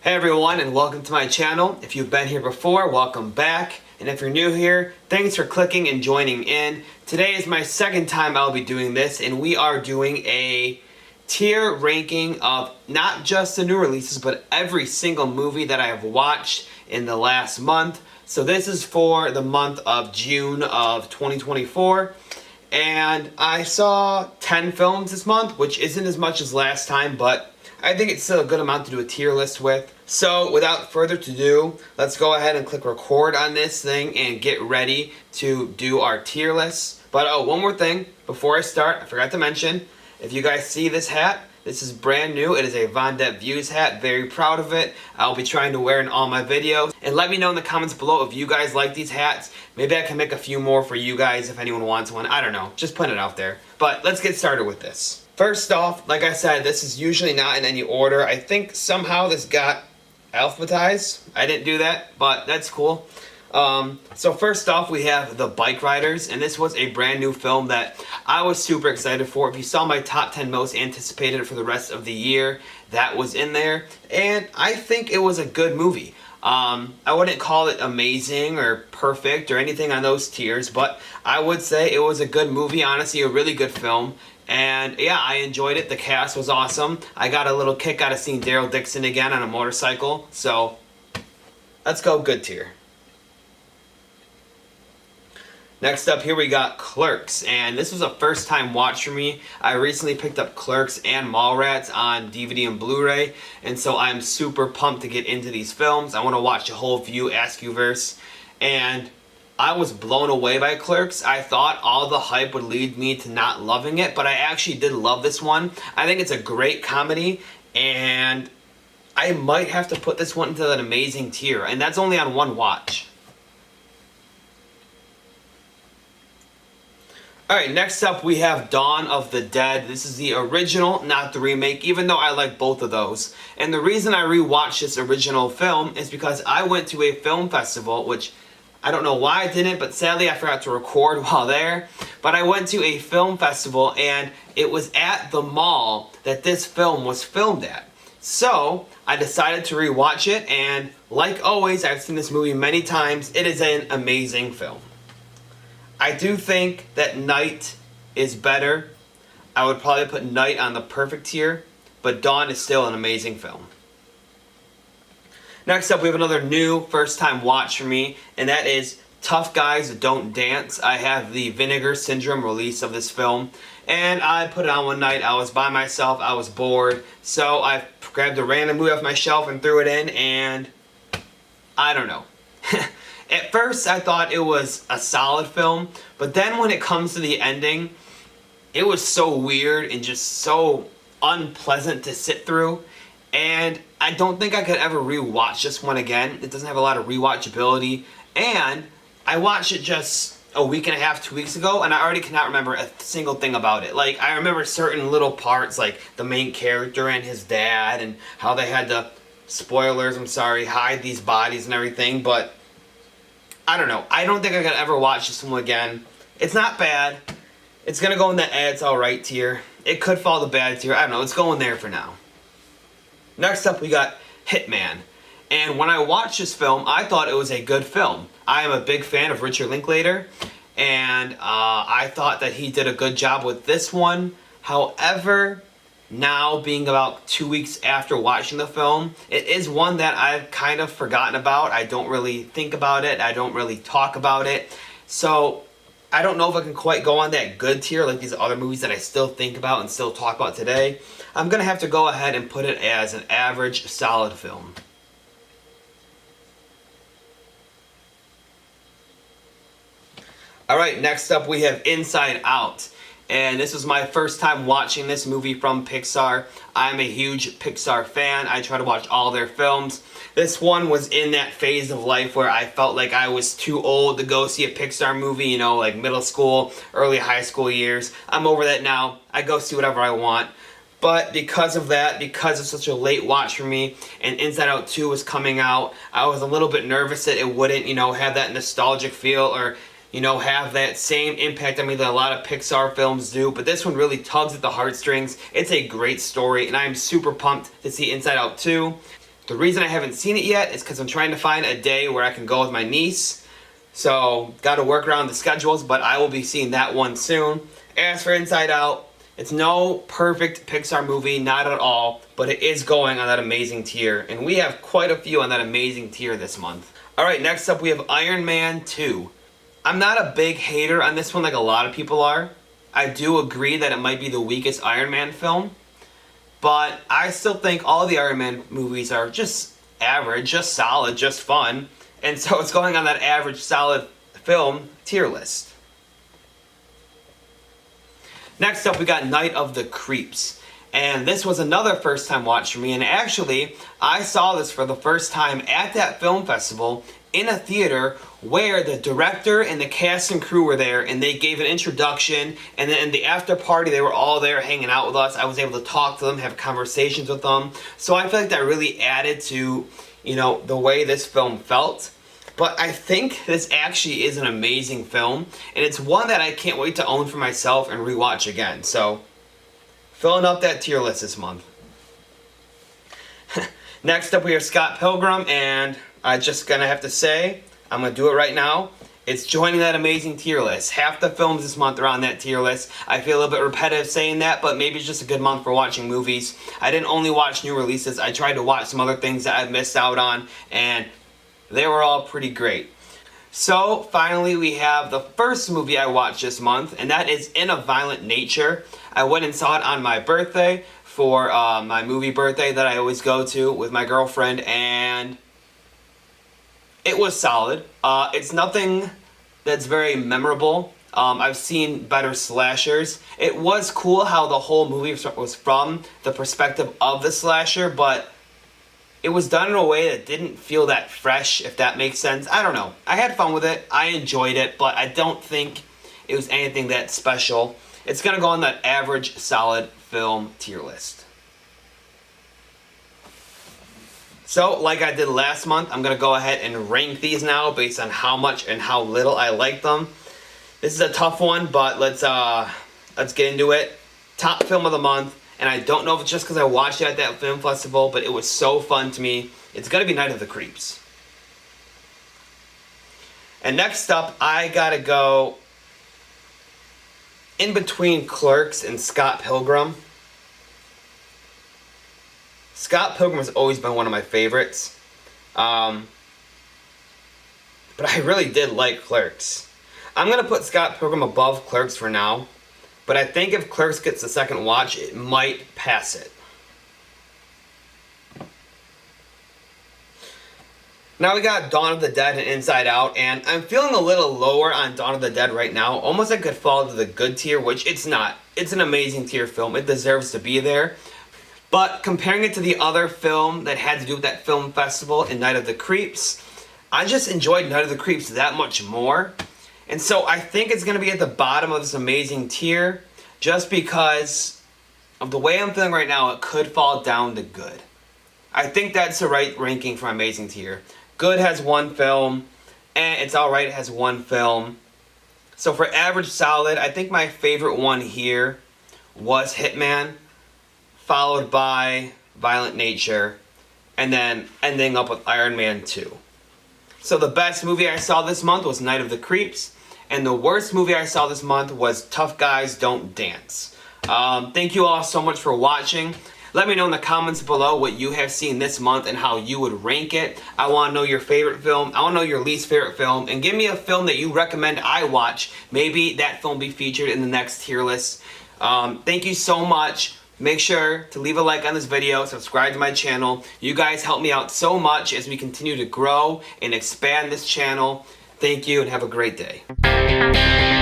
Hey everyone, and welcome to my channel. If you've been here before, welcome back. And if you're new here, thanks for clicking and joining in. Today is my second time I'll be doing this, and we are doing a tier ranking of not just the new releases, but every single movie that I have watched in the last month. So this is for the month of June of 2024. And I saw 10 films this month, which isn't as much as last time, but I think it's still a good amount to do a tier list with. So without further ado, let's go ahead and click record on this thing and get ready to do our tier list. But one more thing before I start, I forgot to mention, if you guys see this hat, this is brand new. It is a Von Depp Views hat. Very proud of it. I'll be trying to wear it in all my videos. And let me know in the comments below if you guys like these hats. Maybe I can make a few more for you guys if anyone wants one. I don't know. Just putting it out there. But let's get started with this. First off, like I said, this is usually not in any order. I think somehow this got alphabetized. I didn't do that, but that's cool. So first off, we have The Bike Riders, and this was a brand new film that I was super excited for. If you saw my top 10 most anticipated for the rest of the year, that was in there, and I think it was a good movie. I wouldn't call it amazing or perfect or anything on those tiers, but I would say it was a good movie, honestly, a really good film. And yeah, I enjoyed it. The cast was awesome. I got a little kick out of seeing Daryl Dixon again on a motorcycle. So let's go good tier. Next up here we got Clerks, and this was a first time watch for me. I recently picked up Clerks and Mallrats on DVD and Blu-ray, and so I'm super pumped to get into these films. I want to watch the whole View Askewverse, and I was blown away by Clerks. I thought all the hype would lead me to not loving it, but I actually did love this one. I think it's a great comedy, and I might have to put this one into an amazing tier, and that's only on one watch. Alright, next up we have Dawn of the Dead. This is the original, not the remake, even though I like both of those. And the reason I rewatched this original film is because I went to a film festival, which I don't know why I didn't, but sadly I forgot to record while there. But I went to a film festival, and it was at the mall that this film was filmed at. So I decided to rewatch it, and like always, I've seen this movie many times. It is an amazing film. I do think that Night is better. I would probably put Night on the perfect tier, but Dawn is still an amazing film. Next up, we have another new first-time watch for me, and that is Tough Guys Don't Dance. I have the Vinegar Syndrome release of this film, and I put it on one night. I was by myself, I was bored, so I grabbed a random movie off my shelf and threw it in, and I don't know. At first, I thought it was a solid film, but then when it comes to the ending, it was so weird and just so unpleasant to sit through, and I don't think I could ever rewatch this one again. It doesn't have a lot of rewatchability, and I watched it just a week and a half, 2 weeks ago, and I already cannot remember a single thing about it. Like, I remember certain little parts, like the main character and his dad, and how they had to, spoilers, I'm sorry, hide these bodies and everything, but I don't know. I don't think I could ever watch this one again. It's not bad. It's going to go in the it's alright tier. It could fall the bad tier. I don't know. It's going there for now. Next up, we got Hitman. And when I watched this film, I thought it was a good film. I am a big fan of Richard Linklater, and I thought that he did a good job with this one. However, now being about 2 weeks after watching the film, it is one that I've kind of forgotten about. I don't really think about it. I don't really talk about it. So I don't know if I can quite go on that good tier like these other movies that I still think about and still talk about today. I'm going to have to go ahead and put it as an average, solid film. Alright, next up we have Inside Out. And this was my first time watching this movie from Pixar. I'm a huge Pixar fan. I try to watch all their films. This one was in that phase of life where I felt like I was too old to go see a Pixar movie, you know, like middle school, early high school years. I'm over that now. I go see whatever I want. But because of that, because it's such a late watch for me, and Inside Out 2 was coming out, I was a little bit nervous that it wouldn't, you know, have that nostalgic feel or you know, have that same impact on me that a lot of Pixar films do. But this one really tugs at the heartstrings. It's a great story, and I'm super pumped to see Inside Out 2. The reason I haven't seen it yet is because I'm trying to find a day where I can go with my niece. So, got to work around the schedules, but I will be seeing that one soon. As for Inside Out, it's no perfect Pixar movie, not at all, but it is going on that amazing tier, and we have quite a few on that amazing tier this month. Alright, next up we have Iron Man 2. I'm not a big hater on this one like a lot of people are. I do agree that it might be the weakest Iron Man film, but I still think all the Iron Man movies are just average, just solid, just fun. And so it's going on that average solid film tier list. Next up we got Night of the Creeps. And this was another first time watch for me. And actually, I saw this for the first time at that film festival in a theater where the director and the cast and crew were there, and they gave an introduction, and then in the after party they were all there hanging out with us. I was able to talk to them, have conversations with them. So I feel like that really added to, you know, the way this film felt. But I think this actually is an amazing film, and it's one that I can't wait to own for myself and rewatch again. So, filling up that tier list this month. Next up we have Scott Pilgrim, and I'm just gonna have to say, I'm gonna do it right now. It's joining that amazing tier list. Half the films this month are on that tier list. I feel a little bit repetitive saying that, but maybe it's just a good month for watching movies. I didn't only watch new releases, I tried to watch some other things that I've missed out on, and they were all pretty great. So, finally, we have the first movie I watched this month, and that is In a Violent Nature. I went and saw it on my birthday for my movie birthday that I always go to with my girlfriend, and it was solid. It's nothing that's very memorable. I've seen better slashers. It was cool how the whole movie was from the perspective of the slasher, but it was done in a way that didn't feel that fresh, if that makes sense. I don't know. I had fun with it. I enjoyed it, but I don't think it was anything that special. It's going to go on that average solid film tier list. So, like I did last month, I'm going to go ahead and rank these now based on how much and how little I like them. This is a tough one, but let's get into it. Top film of the month, and I don't know if it's just because I watched it at that film festival, but it was so fun to me. It's going to be Night of the Creeps. And next up, I got to go in between Clerks and Scott Pilgrim. Scott Pilgrim has always been one of my favorites. But I really did like Clerks. I'm going to put Scott Pilgrim above Clerks for now. But I think if Clerks gets a second watch, it might pass it. Now we got Dawn of the Dead and Inside Out, and I'm feeling a little lower on Dawn of the Dead right now. Almost like it could fall to the good tier, which it's not. It's an amazing tier film. It deserves to be there. But comparing it to the other film that had to do with that film festival in Night of the Creeps, I just enjoyed Night of the Creeps that much more. And so I think it's going to be at the bottom of this amazing tier just because of the way I'm feeling right now. It could fall down to good. I think that's the right ranking for my amazing tier. Good has one film, and It's Alright has one film. So for average solid, I think my favorite one here was Hitman, followed by Violent Nature, and then ending up with Iron Man 2. So the best movie I saw this month was Night of the Creeps, and the worst movie I saw this month was Tough Guys Don't Dance. Thank you all so much for watching. Let me know in the comments below what you have seen this month and how you would rank it. I want to know your favorite film. I want to know your least favorite film. And give me a film that you recommend I watch. Maybe that film be featured in the next tier list. Thank you so much. Make sure to leave a like on this video, subscribe to my channel. You guys help me out so much as we continue to grow and expand this channel. Thank you and have a great day.